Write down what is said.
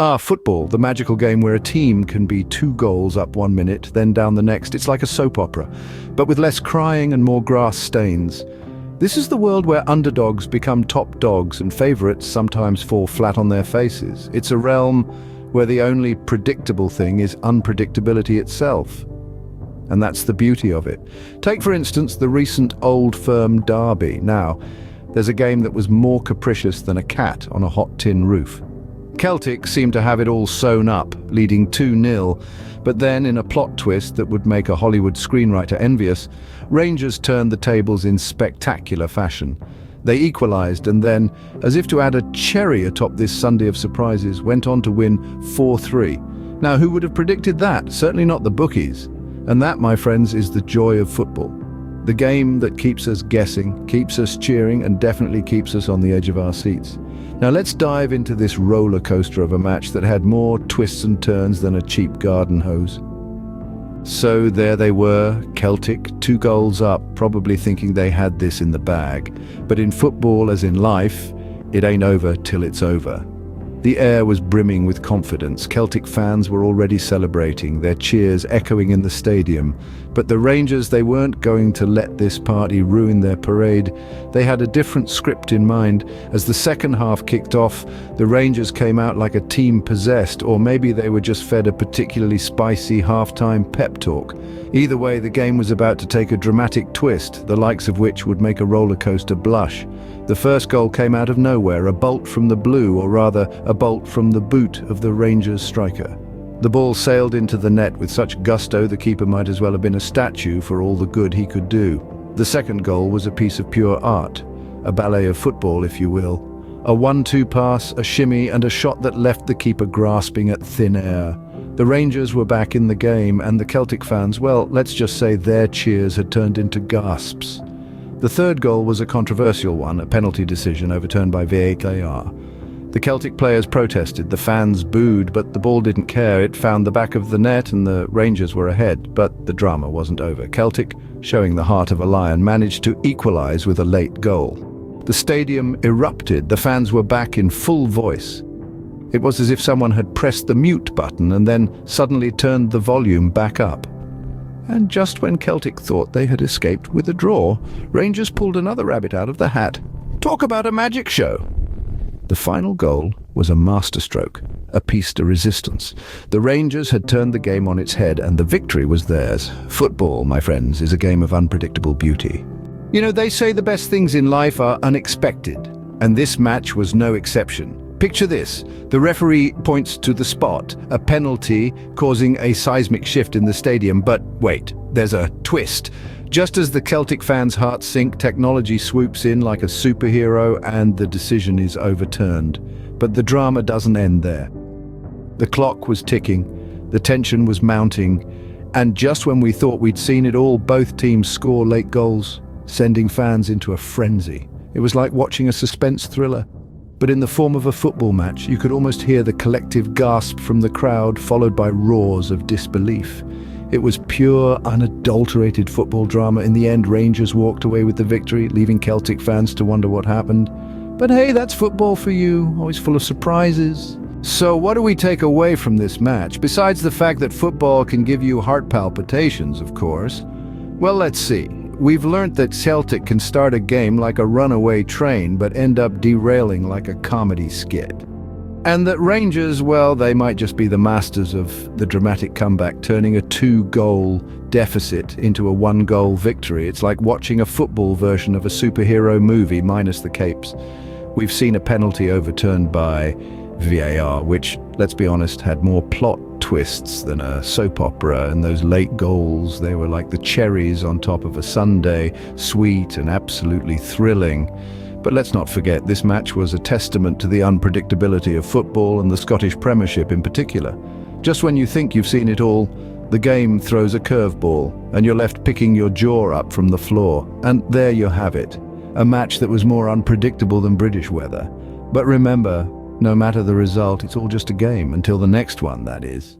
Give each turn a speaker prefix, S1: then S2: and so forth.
S1: Ah, football, the magical game where a team can be 2 goals up 1 minute, then down the next. It's like a soap opera, but with less crying and more grass stains. This is the world where underdogs become top dogs and favourites sometimes fall flat on their faces. It's a realm where the only predictable thing is unpredictability itself. And that's the beauty of it. Take, for instance, the recent Old Firm derby. Now, there's a game that was more capricious than a cat on a hot tin roof. Celtic seemed to have it all sewn up, leading 2-0, but then in a plot twist that would make a Hollywood screenwriter envious, Rangers turned the tables in spectacular fashion. They equalised and then, as if to add a cherry atop this Sunday of surprises, went on to win 4-3. Now, who would have predicted that? Certainly not the bookies. And that, my friends, is the joy of football. The game that keeps us guessing, keeps us cheering, and definitely keeps us on the edge of our seats. Now let's dive into this roller coaster of a match that had more twists and turns than a cheap garden hose. So there they were, Celtic, 2 goals up, probably thinking they had this in the bag. But in football, as in life, it ain't over till it's over. The air was brimming with confidence. Celtic fans were already celebrating, their cheers echoing in the stadium. But the Rangers, they weren't going to let this party ruin their parade. They had a different script in mind. As the second half kicked off, the Rangers came out like a team possessed, or maybe they were just fed a particularly spicy half-time pep talk. Either way, the game was about to take a dramatic twist, the likes of which would make a roller coaster blush. The first goal came out of nowhere, a bolt from the blue, or rather, a bolt from the boot of the Rangers striker. The ball sailed into the net with such gusto the keeper might as well have been a statue for all the good he could do. The second goal was a piece of pure art, a ballet of football, if you will. A 1-2 pass, a shimmy, and a shot that left the keeper grasping at thin air. The Rangers were back in the game, and the Celtic fans, well, let's just say their cheers had turned into gasps. The third goal was a controversial one, a penalty decision overturned by VAR. The Celtic players protested, the fans booed, but the ball didn't care. It found the back of the net and the Rangers were ahead, but the drama wasn't over. Celtic, showing the heart of a lion, managed to equalise with a late goal. The stadium erupted, the fans were back in full voice. It was as if someone had pressed the mute button and then suddenly turned the volume back up. And just when Celtic thought they had escaped with a draw, Rangers pulled another rabbit out of the hat. Talk about a magic show! The final goal was a masterstroke, a piece de resistance. The Rangers had turned the game on its head and the victory was theirs. Football, my friends, is a game of unpredictable beauty. You know, they say the best things in life are unexpected, and this match was no exception. Picture this, the referee points to the spot, a penalty causing a seismic shift in the stadium, but wait, there's a twist. Just as the Celtic fans' hearts sink, technology swoops in like a superhero and the decision is overturned. But the drama doesn't end there. The clock was ticking, the tension was mounting, and just when we thought we'd seen it all, both teams score late goals, sending fans into a frenzy. It was like watching a suspense thriller. But in the form of a football match, you could almost hear the collective gasp from the crowd, followed by roars of disbelief. It was pure, unadulterated football drama. In the end, Rangers walked away with the victory, leaving Celtic fans to wonder what happened. But hey, that's football for you, always full of surprises. So what do we take away from this match, besides the fact that football can give you heart palpitations, of course? Well, let's see. We've learnt that Celtic can start a game like a runaway train, but end up derailing like a comedy skit. And that Rangers, well, they might just be the masters of the dramatic comeback, turning a 2-goal deficit into a 1-goal victory. It's like watching a football version of a superhero movie, minus the capes. We've seen a penalty overturned by VAR, which, let's be honest, had more plot twists than a soap opera, and those late goals, they were like the cherries on top of a sundae, sweet and absolutely thrilling. But let's not forget, this match was a testament to the unpredictability of football and the Scottish Premiership in particular. Just when you think you've seen it all, the game throws a curveball, and you're left picking your jaw up from the floor. And there you have it, a match that was more unpredictable than British weather. But remember, no matter the result, it's all just a game, until the next one, that is.